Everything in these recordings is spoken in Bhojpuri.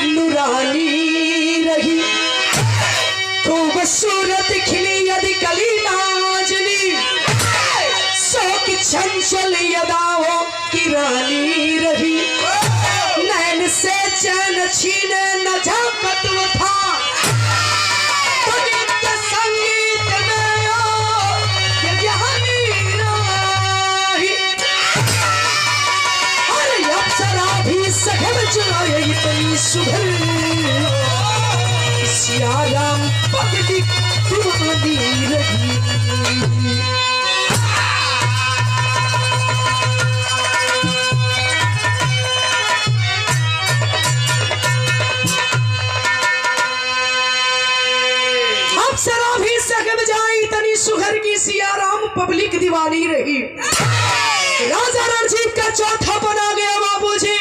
नूरानी रही, खूबसूरत खिली यदि कली नाजनी, शौक चंचल यदाओं की रानी रही। नैन से चैन छीने न झांकत वो था, पवित्र संगीत में ये जहानी राही। हर अप्सरा भी सखम चुराए इतनी सुघर, सिया राम पगड़ी दीवानी रही। अप्सरा भी सकम जाई तनी सुघर की, सिया राम पब्लिक दीवानी रही। राजा रणजीत का चौथा बना गया बाबूजी,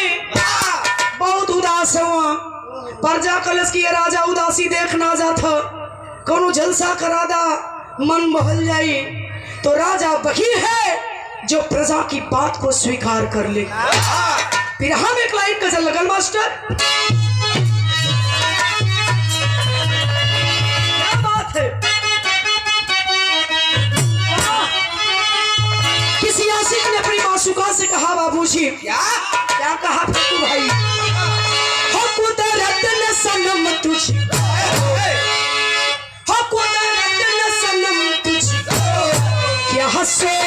बहुत उदास हुआ। प्रजा कलश की राजा उदासी देखना जाता, कोनो जलसा करा दा मन बहल जाई। तो राजा वही है जो प्रजा की बात को स्वीकार कर ले। फिर हम एक लाइन गजल लगल मास्टर, क्या बात है। किसी आशिक ने अपनी मासूका से कहा बाबूजी, क्या क्या कहा फतू भाई, हो कुदरत ने सनम तुझ, हो कुदरत ने सनम तुझ, क्या हंसो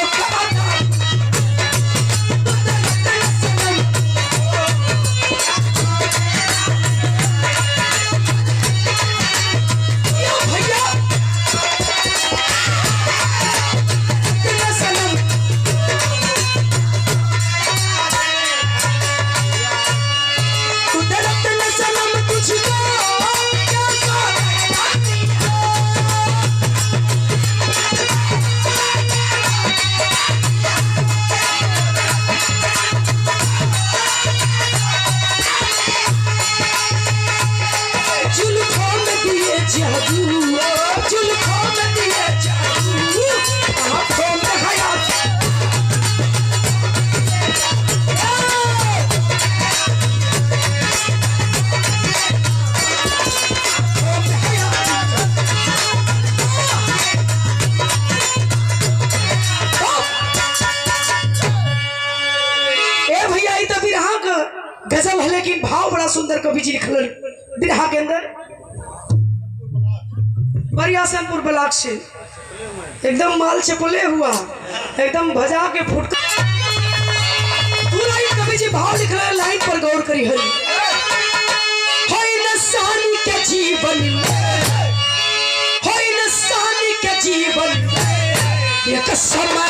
गजल है, लेकिन भाव बड़ा सुंदर कवि जी लिखल बिरहा के अंदर। बरियासनपुर ब्लॉक से एकदम माल चपले हुआ, एकदम भजा के फुट पूरा ही कवि जी भाव लिख रहे। लाइन पर गौर करी है, इंसान के जीवन, इंसान के जीवन एक समय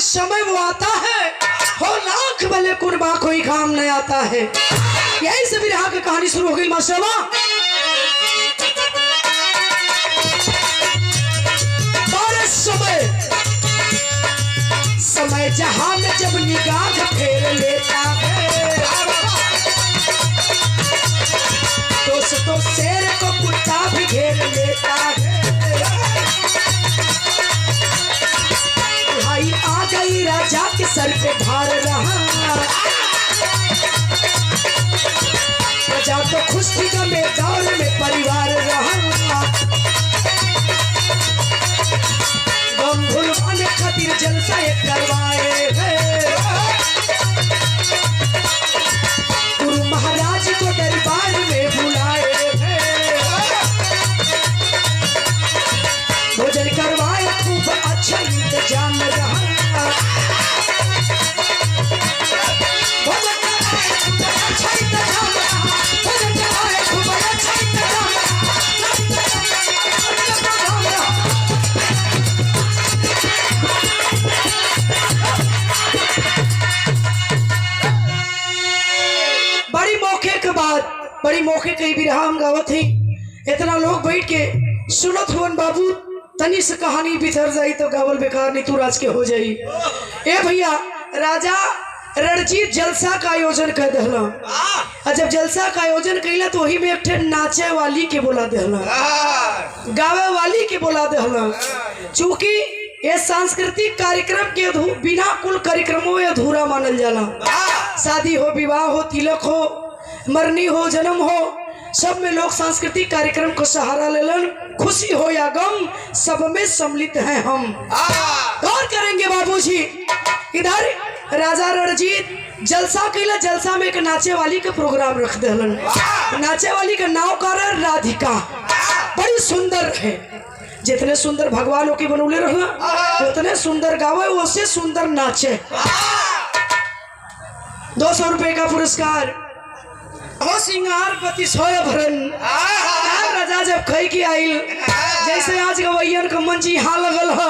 समय वो आता है, हो लाख भले कुर्बा कोई काम नहीं आता है। यही से बिरहा की कहानी शुरू हो गई मास्टरवा। समय समय जहां में जब निगाह फेर लेता है, दोस्तों शेर को कुत्ता भी घेर लेता है। भाई आ गई राजा के सर पे भार रहा, प्रजा तो खुश थी गमे दौर में परिवार रहा। गम भुलवाने खातिर जलसा एक करवाए हैं, गुरु महाराज को दरबार में बुलाए हैं। भोजन करवाए खूब अच्छा इंतजाम रहा, भोजन करवाए बड़ी मौके कई बिरहा हम गावत ही, इतना लोग बैठ के सुनत हुवन बाबू, तनी से कहानी बिथर जाई तो गावल बेकार नहीं तू राज के हो जाई। ए भैया, राजा रणजीत जलसा का आयोजन कर दहला, और जब जलसा का आयोजन कैला तो वही में एक ठे नाचे वाली के बोला दहला, गावे वाली के बोला दहला। चूंकि ये सांस्कृतिक कार्यक्रम के बिना कुल कार्यक्रमों में अधूरा मानल जाला। शादी हो, विवाह हो, तिलक हो, मरनी हो, जन्म हो, सब में लोग सांस्कृतिक कार्यक्रम को सहारा लेलन। खुशी हो या गम, सब में सम्मिलित हैं हम। गौर करेंगे बाबूजी, इधर राजा रणजीत जलसा कैला, जलसा में एक नाचे वाली का प्रोग्राम रख दहलन। नाचे वाली का नाम का राधिका, बड़ी सुंदर है। जितने सुंदर भगवान के बनौले रहना उतने सुंदर गावे, उससे सुंदर नाचे। 200 रुपए का पुरस्कार। हो सिंगार पति सोया भरन, राजा जब खई की आइल, जैसे आज गवैयन का मंच यहाँ लगल है,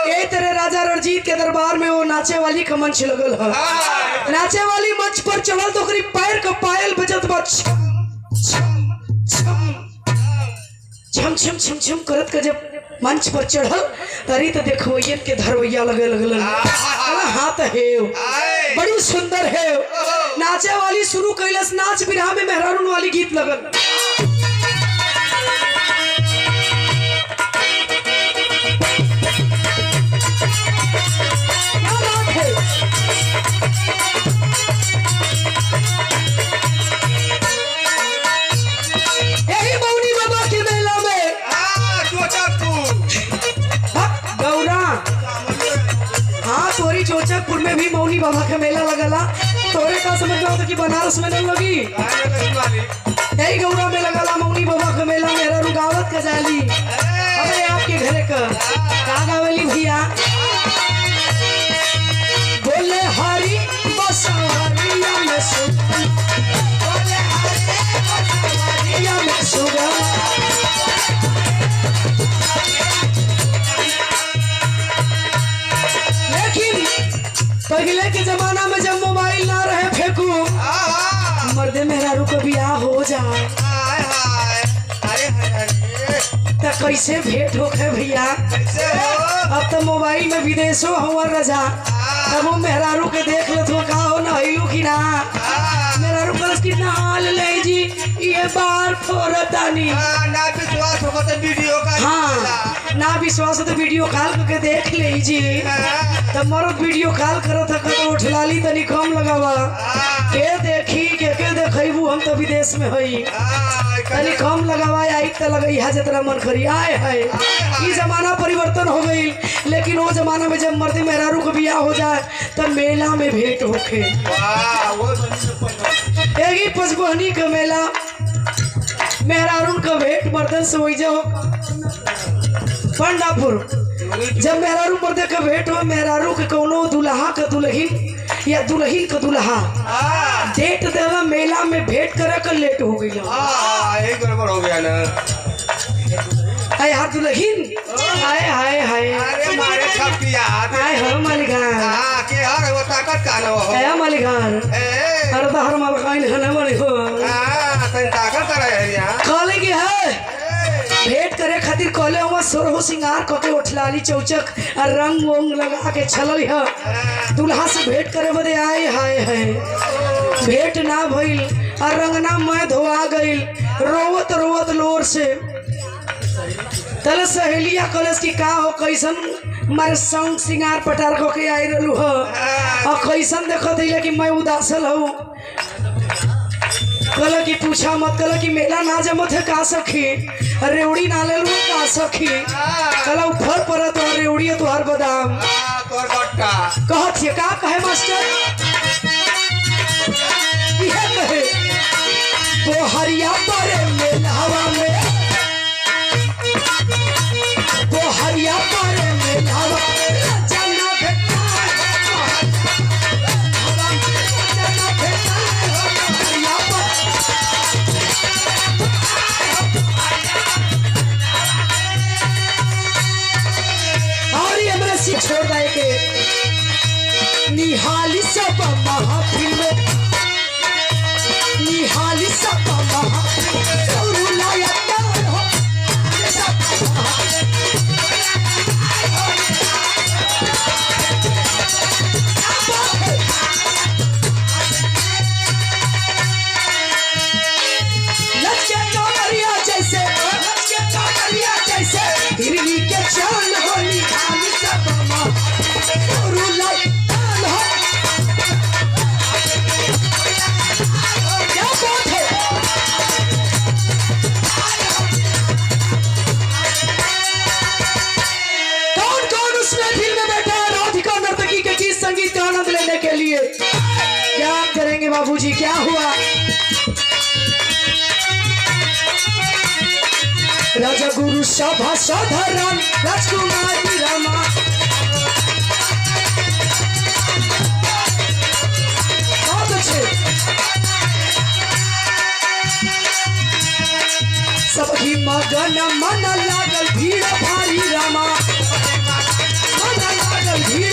यही तरह राजा रणजीत के दरबार में वो नाचे वाली का मंच लगल है। नाचे वाली मंच पर चढ़ल तो करीब पैर का पायल बजत बा, छम छम छम छम करत के जब मंच पर चढ़ल तरी तो देखवैयन के धरवैया लगे लगल, हाथ है बड़ी सुंदर है। नाचे वाली शुरू कैलस, नाच बिरहा में मेहरारून वाली गीत लगल। यही मौनी बाबा के मेला में गौरा, हाँ तोरी चोचकपुर में भी मौनी बाबा का मेला लगला। तोरे का समझ में होता कि बनारस में नहीं लगी, यही गौरा में लगला मौनी बाबा का मेला। मेरा रुगावत का जाली अरे आपके घरे का गावली भैया, बोले हरी बसवरिया में सुगन, बोले हरी बसवरिया में सुगन। लेकिन पहले के जमाना में जब मोबाइल ना रहे फेंकू, मर्दे मेहरारू को बियाह हो जाए तो कैसे भेंट होखे भैया। अब तो मोबाइल में विदेशों हुआ रजा, तब वो मेहरारू के देख ले तो का हो ना हिलू की ना, मेहरारू कलस कितना हाल ले जी, ये बार फोरतानी ना विश्वास हो तो वीडियो कॉल, हाँ ना विश्वास हो तो वीडियो कॉल करके देख ले जी। तब मर्द वीडियो कॉल करो तो उठलाली तनी कम लगावा, के देखी के देखबू, हम तो विदेश में हई तनी कम लगावा, आई तो लगई है जितना मन करी। आए है ये जमाना परिवर्तन हो गई, लेकिन वो जमाना में जब मर्द मेहरारू को बियाह हो जाए तब मेला में भेंट होखे। एक पचबहनी का मेला, मेहरारून का भेंट मर्दन से वही जाओ पंडापुर। जब मेहरारू मर्दे का भेंट हो, मेहरारू के कोनो दुल्हा का दुल्हन या दुल्हन का दुल्हा डेट देवा, मेला में भेंट करे का लेट हो गई। गड़बड़ हो गया ना, आय हाथ दुल्हन, हाय हाय हाय अरे मारे छपिया हाय हो मालिकान, हां के हर वो ताकत का नो है मालिकान, अरे तो हर मालिकान है ना मालिक हो, हां तन ताकत रहे यार। कॉले के है भेंट करे खातिर कॉले हुआ, सोरहो सिंगार कके उठलाली चौचक और रंग वंग लगा के छलल है। दुल्हा से भेंट करे बदे आए हाय है, भेंट ना भइल और रंगना मैं धोआ गइल, रोवत रोवत लोर से। तल सहेलिया कॉलेज की का हो, कैसन मारे संग सिंगार पटार के आई रहलू हो, और कैसन देखो दिले कि मैं उदासल हूँ। कल की पूछा मत, कल की मेला ना जमत है का सखी, रेवड़ी ना ले लू का सखी, कल फल पर तो रेवड़ी तो हर बादाम तोर बट्टा कहत है का कहे मास्टर, यह कहे तो हरिया पर मेलावा में, तो हरिया पर मेलावा में जाना भेटा जाना भेटा हरिया पर। और ये मेरे से छोड़ दाए के निहाली सब महफिल में, निहाली सब बाबूजी क्या हुआ। राजा गुरु सभा साधारण राजकुमारी रमा बहुत अच्छे सबकी मगन मन लागल भीड़ भारी रामा मन लागल भीड़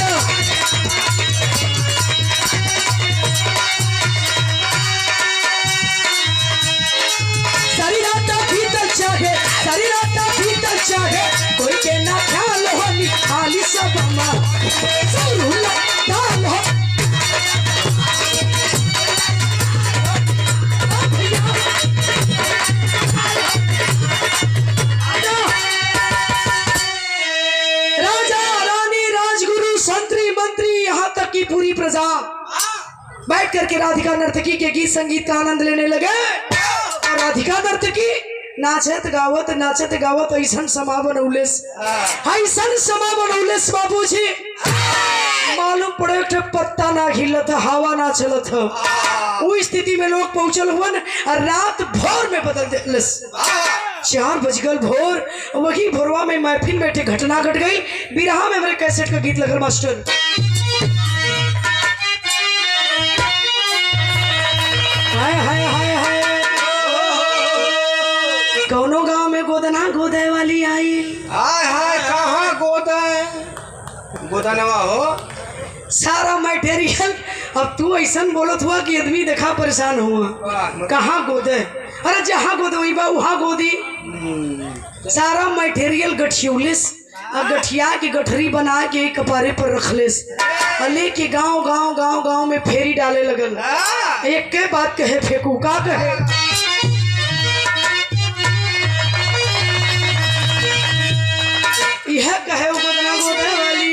भीतर चाहे कोई के ना ख्याल हो निकाली सब दाल हो राजा रानी राजगुरु संतरी मंत्री यहाँ तक की पूरी प्रजा बैठ करके राधिका नर्तकी के गीत संगीत का आनंद लेने लगे। और राधिका नर्तकी नाचत गावत ऐसन समा बनौलेस बाबूजी मालूम पड़े एक पत्ता ना हिलत हवा ना चलत वो स्थिति में लोग पहुंचल हुन और रात भोर में बदल देलस 4 बजगल भोर। वही भोरवा में महफिल बैठे घटना घट गई। बिरहा में मेरे कैसेट का गीत लगल मास्टर। हाय हाय हाय हाय कौनो गांव में गोदना गोदे वाली आई। हाय हाय कहाँ गोदनवा हो सारा मटेरियल। अब तू ऐसा बोलत हुआ कि आदमी देखा परेशान हुआ। कहाँ गोदे? अरे जहाँ गोदई बा वहाँ गोदी। सारा मटेरियल गठियौलिस और गठिया की गठरी बना के कपारे पर रखलिस और लेके गांव में फेरी डाले लगल। एक के बात कहे फेंकू का कहे यह कहे गोदना गोदे वाली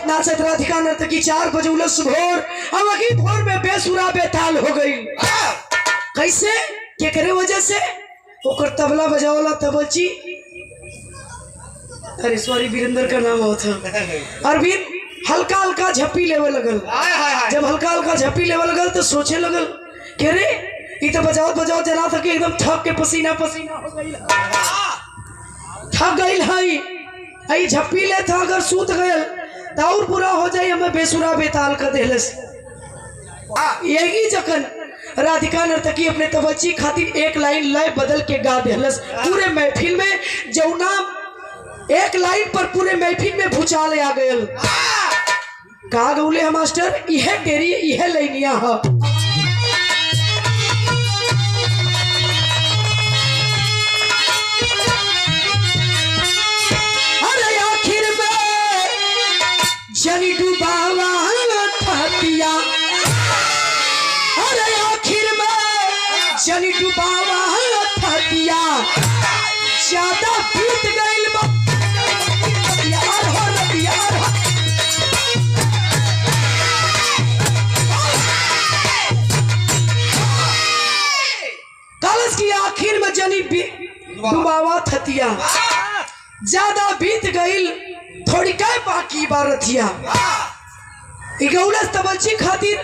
नाचत राधिका नर्तकी 4 बजे उलस भोर अब वही भोर में बेसुरा बेताल हो गई। कैसे केकरे वजह से ओकर तबला बजावला तबलची अरे सॉरी वीरेंद्र का नाम होता अरविंद हल्का हल्का झप्पी लेवे लगल। जब हल्का हल्का झप्पी लेवे लगल तो सोचे लगल कि रे ये तो बजाओ बजाओ जना था कि एकदम थक के पसीना पसीना हो गई। थक गई हई आई झप्पी ले था अगर सूत गयल तो और पूरा हो जाए हमें बेसुरा बेताल कर देलस। यही जखन राधिका नर्तकी अपने तवज्जी खातिर एक लाइन लय बदल के गा देलस पूरे महफिल में, जौना एक लाइन पर पूरे महफिल में भूचाल आ गयल। का गौले है मास्टर, यह डेरी यह लाइनिया है। अरे आखिर में जनी डुबावा थतिया, अरे आखिर में जनी डुबावा थतिया, ज्यादा बीत गइल बा यार हो यार हो। कलश की आखिर में जनी डुबावा थतिया, ज्यादा बीत गइल थोड़ी काय बाकी बारथिया। गौलस तवज्जी खातिर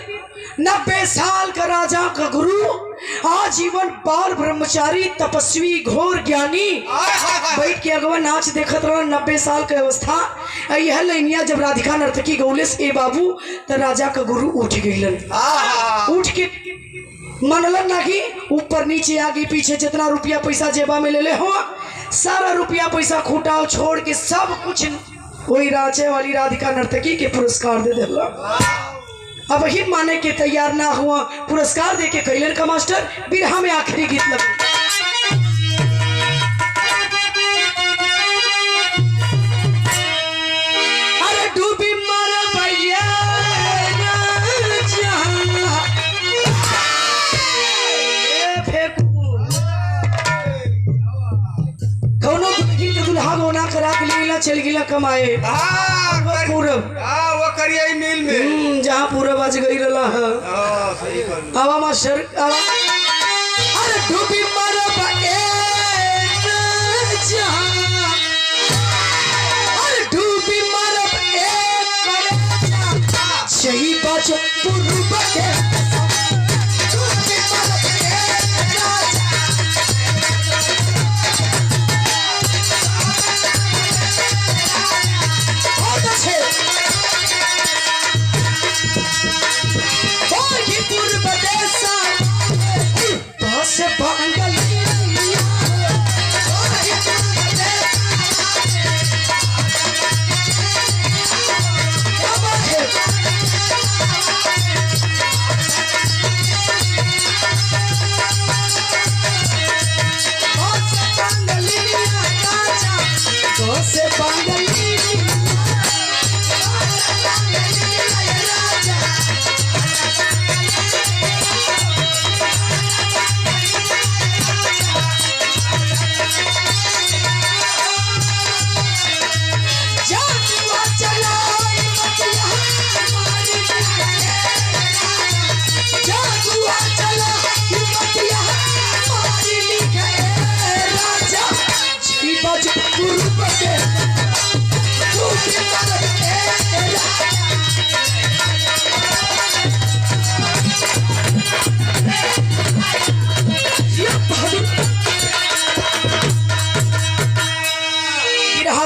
90 साल का राजा का गुरु, आजीवन बाल ब्रह्मचारी तपस्वी घोर ज्ञानी बैठ के अगवा नाच देखत रहा 90 साल के अवस्था। यह लाइनिया जब राधिका नर्तकी गौलस ए बाबू तो राजा का गुरु उठ गइलन। उठ के मनलन ना कि ऊपर नीचे आगे पीछे जितना रुपया पैसा जेबा में ले ले हो सारा रुपया पैसा खूटाओ छोड़ के सब कुछ वही राजे वाली राधिका नर्तकी के पुरस्कार दे देला। अब ही माने के तैयार ना हुआ, पुरस्कार दे के कैलन का मास्टर बिरहा में आखिरी गीत लगा। अरे डूबी मर भैया कौनो दुल्हा गोना करा के लिए चल गिला कमाए पूरब वो करिया मिल में जहाँ पूरब आज गई रहा है। आवा मास्टर आवा। अरे डूबी मरब अरे डूबी मरब सही बात पूरब के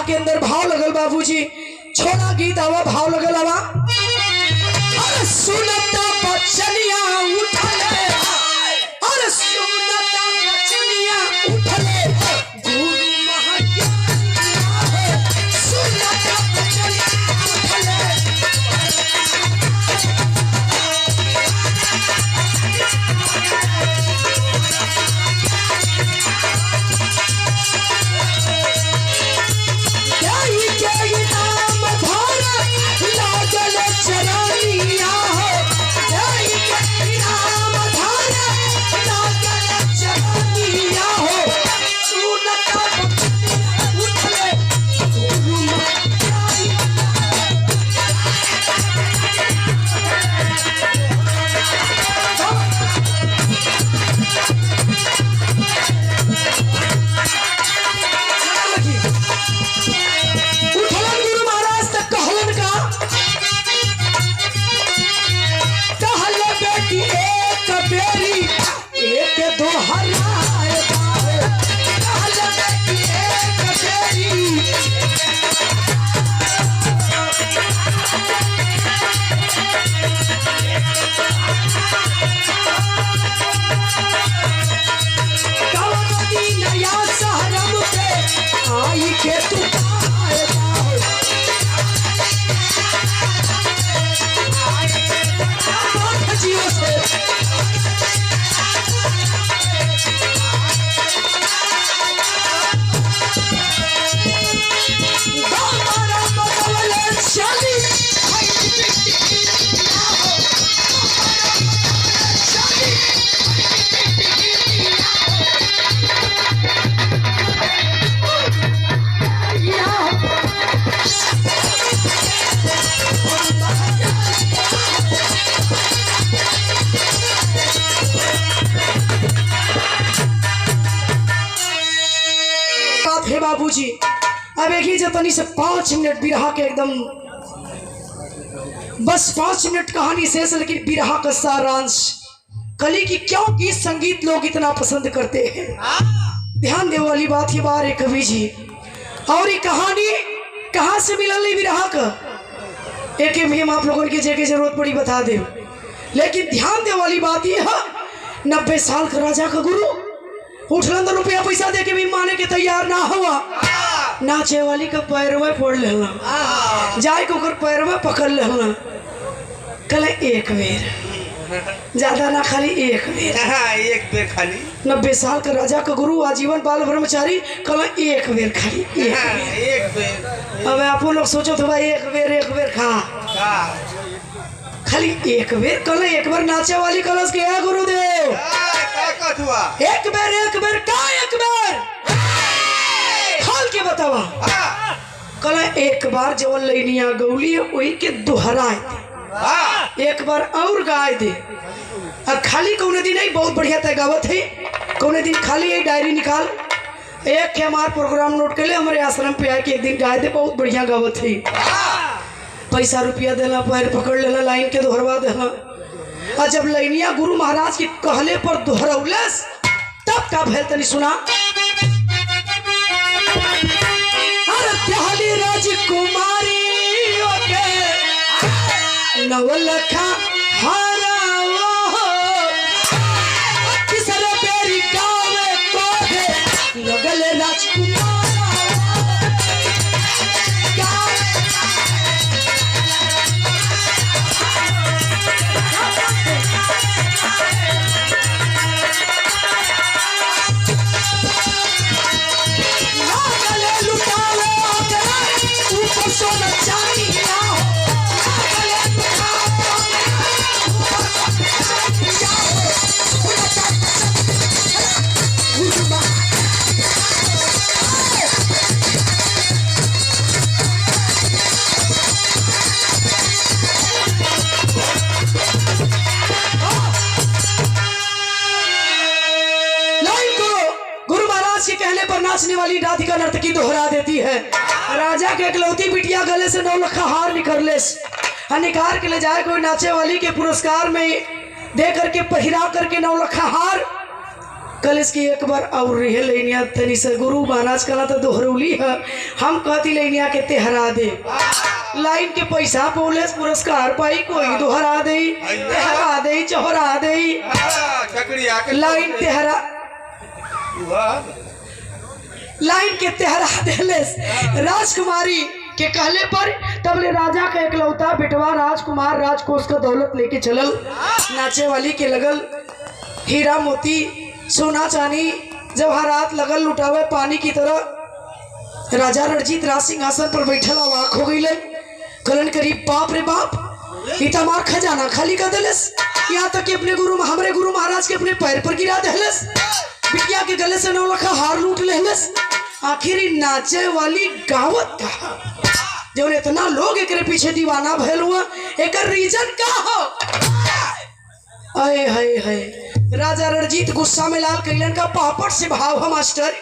के अंदर भाव लगल बाबूजी, छोड़ा गीत आवा भाव लगल आवा। अरे सुनता बचनिया उठले, अरे सुनता बचनिया उठले, गुरु महाज्ञानी सुनता बचनिया उठले। चरानिया हो के तू आएगा जियो से हमारा बदले चली बात है बाबूजी। अब एक ही जतनी से 5 मिनट बिरहा के एकदम बस 5 मिनट कहानी शेष, लेकिन बिरहा का सारांश कली की क्यों गीत संगीत लोग इतना पसंद करते हैं। ध्यान दे वाली बात ये बार है कवि जी। और ये कहानी कहाँ से मिलल बिरहा का एक भी हम आप लोगों की जगह जरूरत पड़ी बता दे, लेकिन ध्यान दे वाली बात ये है 90 साल का राजा का गुरु उठलन तो रुपया पैसा दे के भी माने के तैयार ना हुआ। नाचे वाली का पैर में फोड़ लेना, जाए को कर पैर में पकड़ लेना, कल एक बेर ज्यादा ना खाली एक बेर। एक बेर खाली 90 साल का राजा का गुरु आजीवन बाल ब्रह्मचारी, कल एक बेर खाली एक बेर। अब आप लोग सोचो तो भाई एक बेर खा खाली एक बेर, कल एक बार नाचे वाली कलश के है गुरुदेव एक बेर का एक बेर खोल के बतावा। कल एक बार जब लैनिया गौली वही के दोहराए एक बार और गाय दे। अब खाली कौने दिन नहीं बहुत बढ़िया तय गावत है, कौने दिन खाली ये डायरी निकाल एक के हमार प्रोग्राम नोट कर ले, हमारे आश्रम पे आके एक दिन गाय दे बहुत बढ़िया गावत है। पैसा रुपया देना, पैर पकड़ लेना, लाइन के दोहरवा देना। और जब लैनिया गुरु महाराज के कहले पर दोहरौलस तब का भेल तनी सुना। अरे राजकुमारी नवलखा तीसरे बेरी गाँव को लगल राजकुमार नाचने वाली राधिका नर्तकी दोहरा देती है। राजा के इकलौती बिटिया गले से 9 लखा हार निकले निकाल के ले जाए कोई नाचे वाली के पुरस्कार में दे करके पहिरा करके 9 लखा हार कलेस की एक बार और रहे लेनिया तनी से गुरु महाराज कला तो दोहरौली है। हम कहती लेनिया के तेहरा दे लाइन के पैसा बोले पुरस्कार पाई कोई दोहरा दे तेहरा दे चोहरा दे लाइन तेहरा लाइन के तेहरा देलेस राजकुमारी के कहले पर तबले राजा का इकलौता बेटवा राजकुमार राजकोष का दौलत लेके चलल। नाचे वाली के लगल हीरा मोती सोना चांदी जवाहरात लगल लुटावे पानी की तरह। राजा रणजीत राज सिंहासन पर बैठल अवाक हो गई कलन करीब बाप रे बाप इतना मार खजाना खाली कर देलस। यहाँ तक कि अपने हमारे गुरु महाराज के अपने पैर पर गिरा देलस। बिटिया के गले से 9 लखा हार लूट लेलस। आखिर नाचे वाली गावत कहा जो इतना लोग एक पीछे दीवाना भैल हुआ एक रीजन का हो। अरे हाय हाय राजा रणजीत गुस्सा में लाल कैलन का पापड़ से भाव है मास्टर।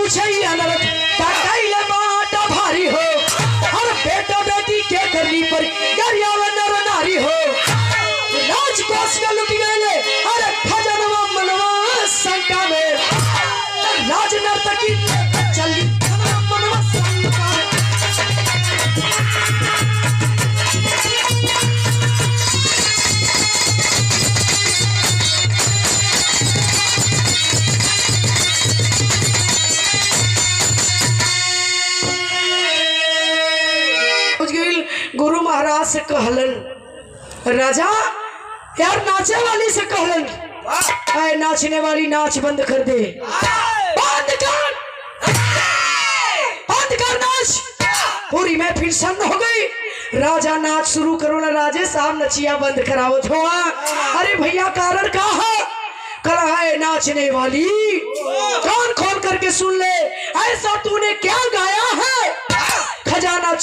पूछे अनर्थ कैले बाटा भारी हो और बेटा बेटी के करनी पर गरिया नर नारी हो राज कोष का लुट गए अरे खजनवा मनवा शंका में राज नर्तकी चली मनवा शंका में। गुरु महाराज से कहलन राजा यार नाचे वाली से कहलन आए नाचने वाली नाच बंद कर दे बंद कर नाच। पूरी महफिल सन्न हो गई। राजा नाच शुरू करो ना राजे साहब नचिया बंद कराओ थोड़ा। अरे भैया कारण का है कहा है नाचने वाली कान खोल करके सुन ले ऐसा तूने क्या गाया है। खजाना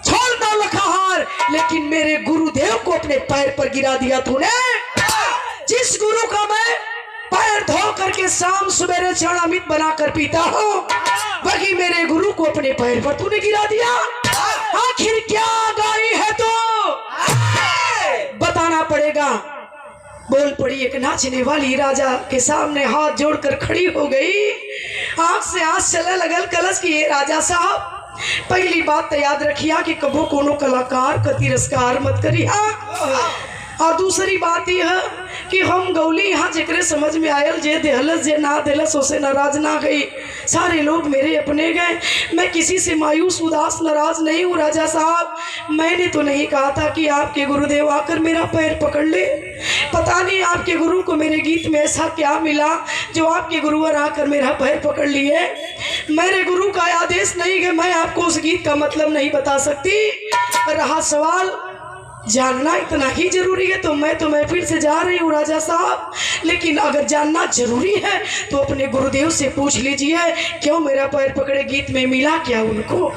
छोड़ दो लखाहार लेकिन मेरे गुरुदेव को अपने पैर पर गिरा दिया तूने। जिस गुरु का मैं पैर धो करके शाम सवेरे चरणामृत बनाकर पीता हूँ वही मेरे गुरु को अपने पैर पर तूने गिरा दिया। आखिर क्या गाई है तो बताना पड़ेगा। बोल पड़ी एक नाचने वाली राजा के सामने हाथ जोड़कर खड़ी हो गई। आंख से आंख चलने लगल कलश की ये राजा साहब पहली बात तो याद रखिया कि कबो कोनो कलाकार का तिरस्कार मत करिया। और दूसरी बात यह कि हम गौली यहाँ जेकरे समझ में आयल जे देहलस जे ना देलस उसे नाराज ना गई। सारे लोग मेरे अपने गए। मैं किसी से मायूस उदास नाराज नहीं हूँ राजा साहब। मैंने तो नहीं कहा था कि आपके गुरुदेव आकर मेरा पैर पकड़ ले। पता नहीं आपके गुरु को मेरे गीत में ऐसा क्या मिला जो आपके गुरुवर आकर मेरा पैर पकड़ लिए। मेरे गुरु का आदेश नहीं कि मैं आपको उस गीत का मतलब नहीं बता सकती। रहा सवाल जानना इतना ही जरूरी है तो मैं तो महफिल से जा रही हूँ राजा साहब। लेकिन अगर जानना जरूरी है तो अपने गुरुदेव से पूछ लीजिए क्यों मेरा पैर पकड़े गीत में मिला क्या उनको।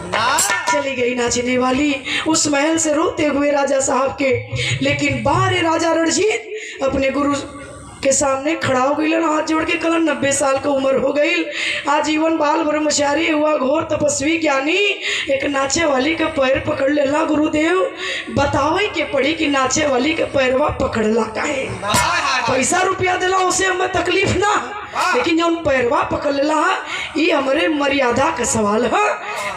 चली गई नाचने वाली उस महल से रोते हुए राजा साहब के। लेकिन बाहर राजा रणजीत अपने गुरु के सामने खड़ा हो गई हाथ जोड़ के। कलन 90 साल का उम्र हो गई। आजीवन बाल ब्रह्मचारी हुआ घोर तपस्वी ज्ञानी एक नाचे वाली का पैर पकड़ लेला। गुरुदेव बतावे के पड़ी कि नाचे वाली का पैरवा पकड़ला काहे। पैसा रुपया दिला उसे हमें तकलीफ ना लेकिन जो पैरवा पकड़ लेला ये हमारे मर्यादा का सवाल है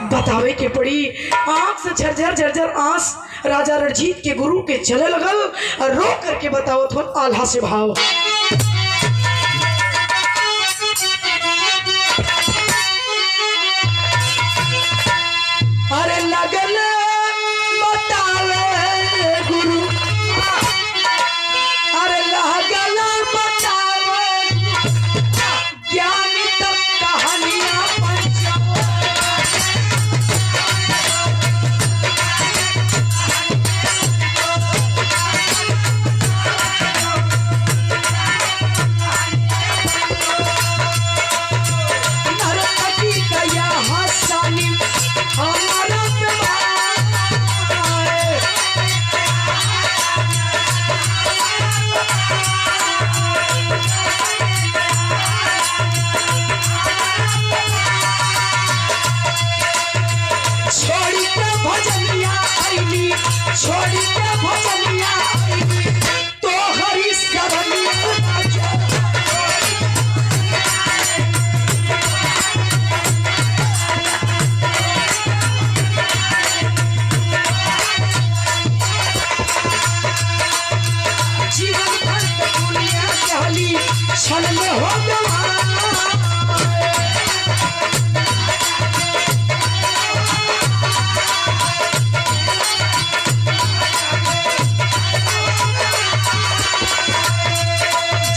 बतावे के पड़ी। आँख से झरझर झरझर आंस राजा रणजीत के गुरु के चले लगल और रो करके बताओ थो आल्हा से भाव। अरे लगल बतावे गुरु अरे लगल बतावे ज्ञानी तक कहानियां छोड़ी के भजनिया तो हरी सरनिया जीवन भर दुनिया चली क्षण में हो गवा।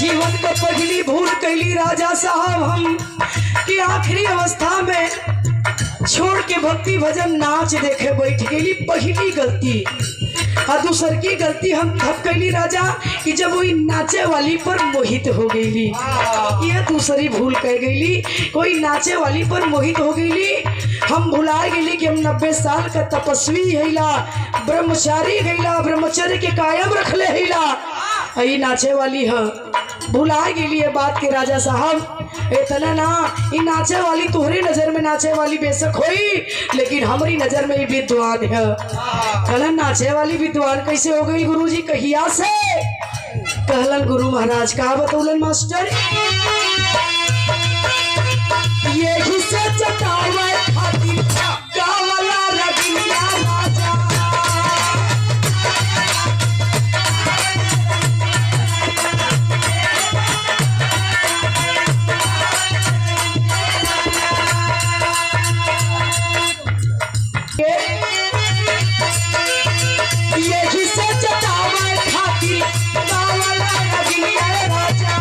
जीवन को पहली भूल कैली राजा साहब हम कि आखिरी अवस्था में छोड़ के भक्ति भजन नाच देखे बैठ गई। पहली गलती और दूसर की गलती हम तब कैली राजा कि जब वही नाचे वाली पर मोहित हो गई। यह दूसरी भूल कह गई। कोई नाचे वाली पर मोहित हो गई। हम भुला गई कि हम 90 साल का तपस्वी हैला ब्रह्मचारी हैला ब्रह्मचर्य के कायम रखले हैला। यही नाचे वाली है भुला गई बात के राजा साहब। इतना ना ये नाचे वाली तोहरे नजर में नाचे वाली बेशक होई, लेकिन हमारी नजर में ही विद्वान है। कहलन नाचे वाली विद्वान कैसे हो गई गुरुजी कहिया से? कहलन गुरु महाराज का बतौलन मास्टर ये हिस्से चटावे खातिर गावला रगिया राजा। ये हिस्से चटावे खातिर गावला रगिया राजा।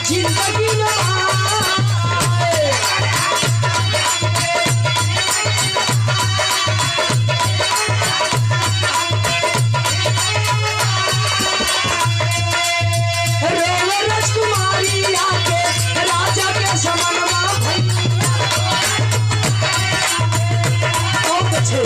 जिंदगी में राजकुमारी आके राजा के समनमा बहुत अच्छे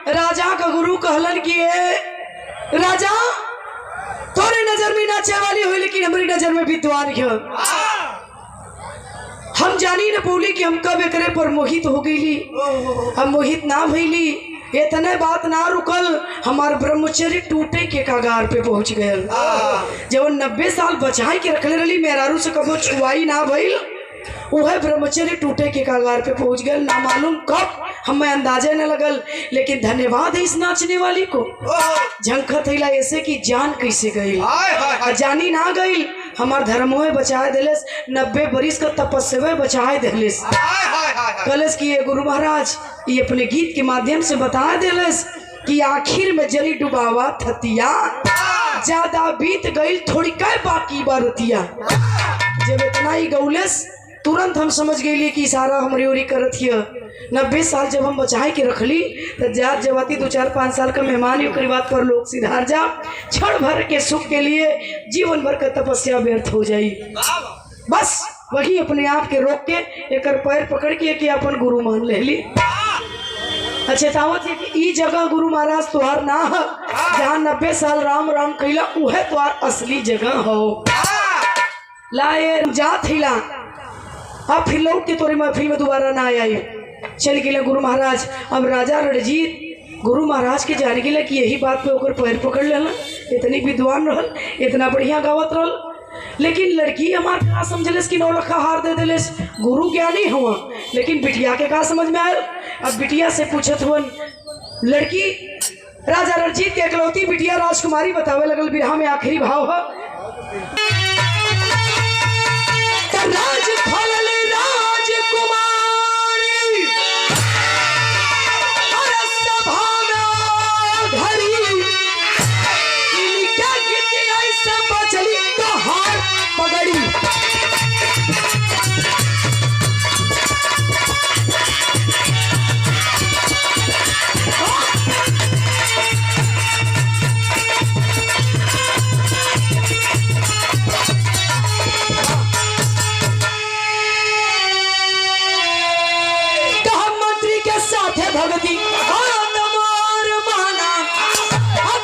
राजा का गुरु कहलन कि राजा तोरे नजर में नाचे वाली हुई, लेकिन हमारी नजर में विद्वान है। हम जानी न बोली कि हम कब एकरे पर मोहित हो गईली, हम मोहित ना भइली। इतने बात ना रुकल, हमार ब्रह्मचर्य टूटे के कगार पे पहुंच गए। जब 90 साल बचाई के रखले रही मेहरारू से कबो छुआई ना भइल, वह ब्रह्मचर्य टूटे के कगार पे पहुंच गए। ना मालूम कब हमें अंदाजा न लगल, लेकिन धन्यवाद है इस नाचने वाली को। झंखत हिला ऐसे कि जान कैसे गई, जानी ना गई। हमार धर्मों बचाए दिलेस, 90 बरिस का तपस्या बचाए दिलेस। कलस कि ये गुरु महाराज ये अपने गीत के माध्यम से बता दिलेस कि आखिर में जली डुबावा थतिया, ज्यादा बीत गई थोड़ी काय बाकी बारतिया। जब इतना ही गौलेस तुरंत हम समझ गए कि इशारा हमारी ओरी करत हिय। 90 साल जब हम बचाए के रखली तो जात जवाती 2-4-5 साल का मेहमान ही ओकरी बात पर लोग सिधार जा। क्षण भर के सुख के लिए जीवन भर का तपस्या व्यर्थ हो जाई। बस वही अपने आप के रोक के एक पैर पकड़ के अपन गुरु मान ले ली। अच्छा तावत है कि ई जगह गुरु महाराज तुहार ना है, जहाँ 90 साल राम राम कैला उहे तुहार असली जगह हो। लाए जात हिला अब फिर लौट के तोरे महफिल में दोबारा ना आई। चल गए गुरु महाराज। अब राजा रणजीत गुरु महाराज के जान गए कि यही बात पे ओकर पैर पकड़ लेना। इतनी विद्वान रहल, इतना बढ़िया गावत रहल, लेकिन लड़की हमार का समझलेस कि 9 लाख हार दे दिलेस। गुरु ज्ञानी हुआ, लेकिन बिटिया के का समझ में आयल। अब बिटिया से पूछत हुन लड़की राजा रणजीत के इकलौती बिटिया राजकुमारी बतावे लगल। बिरहा में आखिरी भाव है राज फल राजकुमारी सभा में घरी क्या गिरती ऐसे बचली तो हाथ पगड़ी। भगती मार माना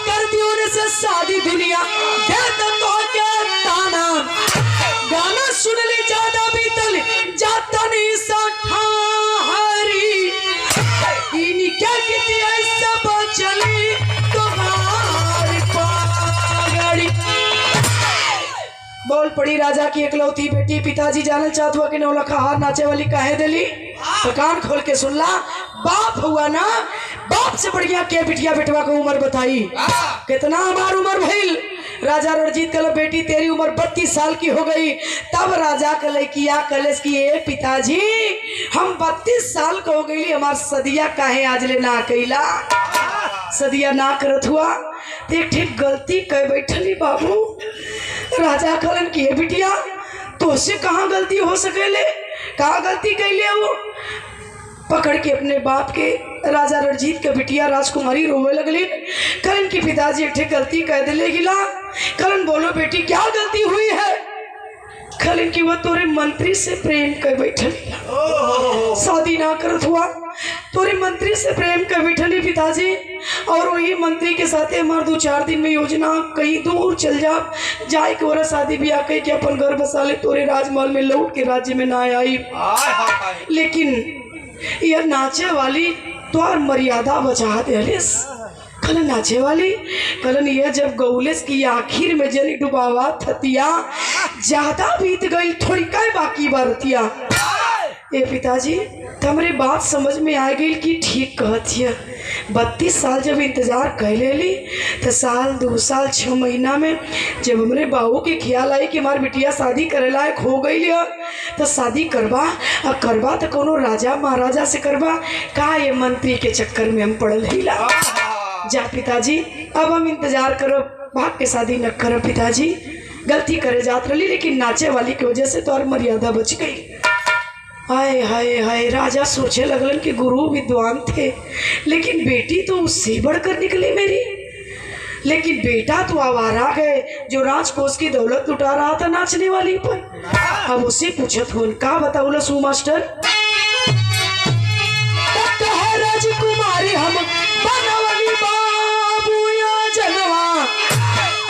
कर दी उनसे शादी दुनिया दे तो के ताना। गाना सुन ली ज्यादा बीतल जाता नहीं सठारी क्या किती ऐसा बचली तुम्हारी पागड़ी। बोल पड़ी राजा की इकलौती बेटी। पिताजी जानल चाहत हुआ कि 9 लाख हार नाचे वाली कहे दिली। तो कान खोल के सुन ला। बाप हुआ ना, बाप से बढ़िया के बिटिया बेटवा को उम्र बताई। कितना हमार उम्र भइल। राजा रणजीत कल बेटी तेरी उम्र 32 साल की हो गई। तब राजा कल किया कलेस की ए पिताजी हम 32 साल का हो गई, हमार सदिया काहे आज ले ना कैला। सदिया ना करत हुआ तो एक ठीक गलती कह बैठली बाबू। राजा कलन की बिटिया तो उससे कहाँ गलती हो सकेले, कहाँ गलती कैले वो। पकड़ के अपने बाप के राजा रणजीत के बिटिया राजकुमारी रोवे लगली। करण के पिताजी एक गलती कह दिले गिला। करण बोलो बेटी क्या गलती हुई है। करण की वो तोरे मंत्री से प्रेम कर बैठल, शादी ना करत हुआ, तोरे मंत्री से प्रेम कर बैठली पिताजी। और वही मंत्री के साथ हमारे 2-4 दिन में योजना कहीं दूर चल जाए के और शादी ब्याह कह के अपन घर बसा ले, तोरे राजमहल में लौट के राज्य में ना आई। लेकिन यह नाचे वाली तोर मर्यादा बचा देलिस। कलन नाचे वाली कलन यह जब गौलेस की आखिर में जनी डुबावा थतिया ज्यादा बीत गई, थोड़ी काय बाकी बरतिया। ए पिताजी तमरे बात समझ में आ गई कि ठीक कहतिया। 32 साल जब इंतजार कर लेली तो साल 2 साल 6 महीना में जब हमरे बाबू के ख्याल आई कि हमार बिटिया शादी करे लायक हो गई तो शादी करवा। अब करवा तो कोनो राजा महाराजा से करवा, का ये मंत्री के चक्कर में हम पड़ल हिला। जा पिताजी अब हम इंतजार करो, भाग के शादी न करो पिताजी। गलती करे जात रही लेकिन नाचे वाली की वजह से तो और मर्यादा बच गई। हाय हाय हाय राजा सोचे लगलन कि गुरु विद्वान थे लेकिन बेटी तो उससे बढ़कर निकली मेरी। लेकिन बेटा तो आवारा गए जो राजकोष की दौलत लुटा रहा था नाचने वाली पर। अब उसे पूछत हो का बताओ लसू मास्टर। राजकुमारी हम बनवली बाबू या जनवा,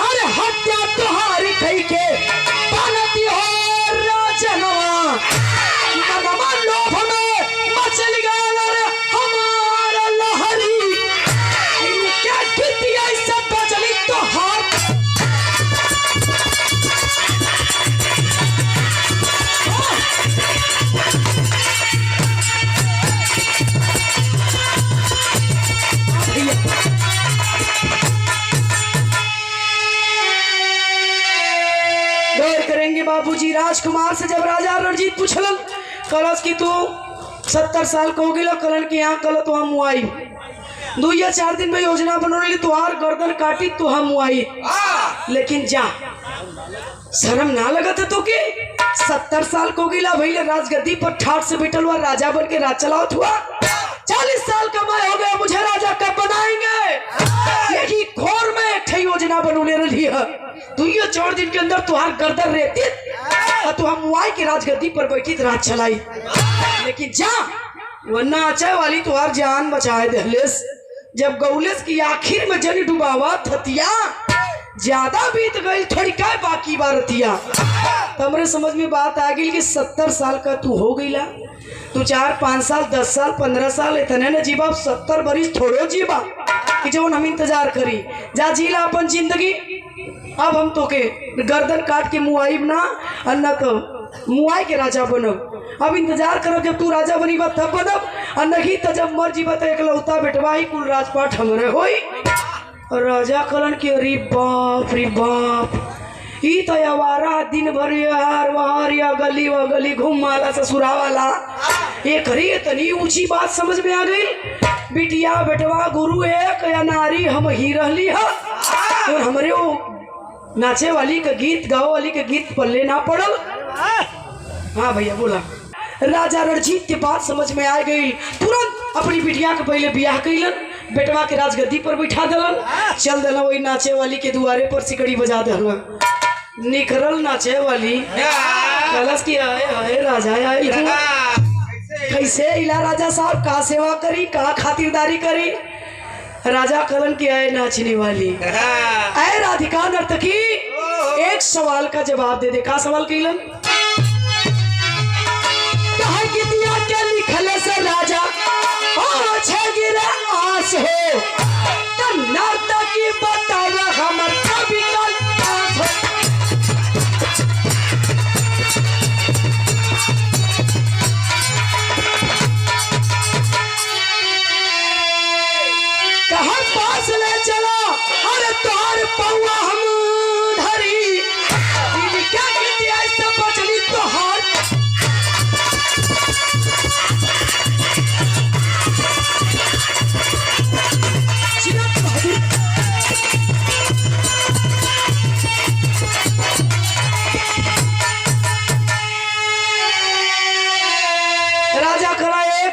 अरे हत्या तुहारी कई के बनती हो राजनवा। लोभ में मचल गया हमारा लहरी, क्या कितिया इससे बचली तो हाथ। गौर करेंगे बाबूजी। राजकुमार से जब राजा रणजीत पूछलन कलश की तू 70 साल को हो गया कलन के यहाँ कल तो हम आई 2 या 4 दिन में योजना बनोली तुहार गर्दन काटी तो हम आई। लेकिन जा शर्म ना लगा था तो के 70 साल को गिला भैया राजगद्दी पर ठाट से बैठल हुआ राजा बन के राज चलावत हुआ। 40 साल कमाए हो गया, मुझे राजा कब बनाएंगे। यही घोर में एक योजना बनोले रही है। 2 या 4 दिन के अंदर तुहार गर्दन रहती तो हम मुआई की राजगद्दी पर बैठी राज चलाई। लेकिन जा वरना आचा वाली तुहार जान बचाए दहलेस। जब गौलेस की आखिर में जनी डुबावा थतिया ज्यादा बीत गई, थोड़ी काय बाकी बारतिया। हमरे समझ में बात आ गई कि 70 साल का तू हो गईला, तू 4-5 साल 10 साल 15 साल इतने न जीवा, 70 बरिस थोड़ो जीवा कि जब हम इंतजार करी। जा जीला अपन जिंदगी। अब हम तो के गर्दन काट के मुआइब ना अन्ना तो मुआई के राजा बनब। अब इंतजार करो जब तू राजा बनी बा तब बनब, और नहीं तो जब मर जीवा तो एकलौता बेटवा ही कुल राजपाट हमरे होई। राजा कलन के अरे बाप रे बाप, ई तो आवारा दिन भर यार वहार या गली व गली घूम माला ससुरा वाला। एक हरी इतनी ऊंची बात समझ में आ गई। बिटिया बेटवा गुरु एक या नारी हम ही रहली है। और हमरे वो नाचे वाली का गीत गाओ वाली का गीत पल्ले ना पड़ल। हाँ भैया बोला। राजा रणजीत की बात समझ में आ गई। तुरंत अपनी बिटिया के पहले ब्याह कैलन, बेटवा के राजगद्दी पर बैठा दिलन, चल दिलन वही नाचे वाली के दुआरे पर सिकड़ी बजा दिलन। निखरल नाचे वाली कलश की आए राजा आए कैसे इला राजा साहब का सेवा करी का खातिरदारी करी। राजा कलन की आए नाचने वाली आए राधिका नर्तकी एक सवाल का जवाब दे दे। का सवाल कैलन कहा कि दिया क्या लिखल से राजा गिरा आस हो तो नर्तकी बतावा हमर कभी कल आस हो। कहा पास ले चला अरे तोहर पौआ हम धरी क्या कहती है सब बचली तोहर।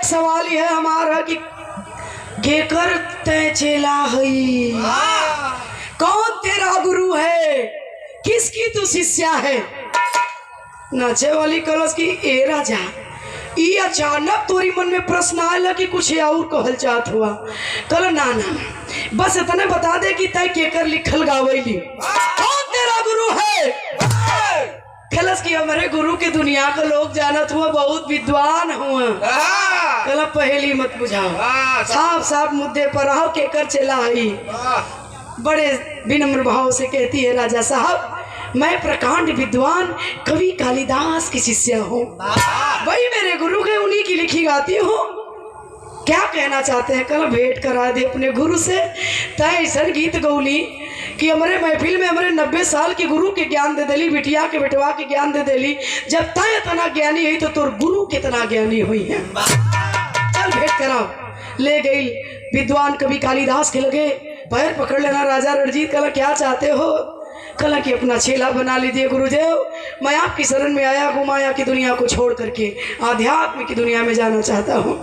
सवाल यह है हमारा कि केकर तय चेला हई, कौन तेरा गुरु है, किसकी तू शिष्या है। नाचे वाली कलश की ए राजा, ई अचानक तोरी मन में प्रश्न आया कि कुछ और कहल चाहत हुआ। कल ना ना बस इतने बता दे कि तय केकर लिखल गावैली, कौन तेरा गुरु है। कलश की हमारे गुरु के दुनिया का लोग जानत हुआ, बहुत विद्वान हुआ। कल पहेली मत बुझाओ, साफ साफ मुद्दे पर आओ, केकर चला आई। बड़े विनम्र भाव से कहती है, राजा साहब मैं प्रकांड विद्वान कवि कालिदास की शिष्य हूँ, वही मेरे गुरु के, उन्हीं की लिखी गाती हूँ। क्या कहना चाहते हैं? कल भेंट करा दे अपने गुरु से। तय ऐसा गीत गौली कि हमारे महफिल में हमारे 90 साल के गुरु के ज्ञान दे देली, बिटिया के बेटवा के ज्ञान दे देली। जब तय इतना ज्ञानी है तो तोर गुरु कितना ज्ञानी हुई है। चल भेंट कराओ। ले गई विद्वान कवि कालिदास के लगे, पैर पकड़ लेना राजा रणजीत। कल क्या चाहते हो? कल कि अपना चेला बना लीजिए गुरुदेव, मैं आपकी शरण में आया हूँ, माया की दुनिया को छोड़ करके आध्यात्म की दुनिया में जाना चाहता हूँ।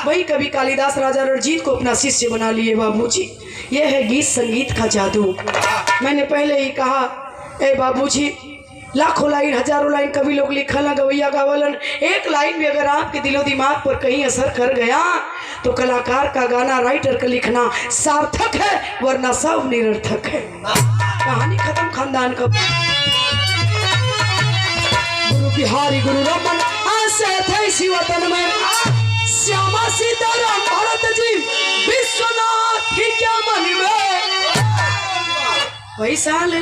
वही कवि कालिदास राजा रणजीत को अपना शिष्य बना लिए। बाबूजी यह है गीत संगीत का जादू। मैंने पहले ही कहा, ए बाबूजी लाखों लाइन हजारों लाइन कवि लोग लिखल गवैया गावलन, एक लाइन भी अगर आपके दिलो दिमाग पर कहीं असर कर गया तो कलाकार का गाना, राइटर का लिखना सार्थक है, वरना सब निरर्थक है। कहानी खत्म खानदान का। गुरु बिहारी गुरु रमन ऐसे थे इसी वतन में, श्यामा सीताराम भारत जी विश्वनाथ की क्या मन में, पैसा ले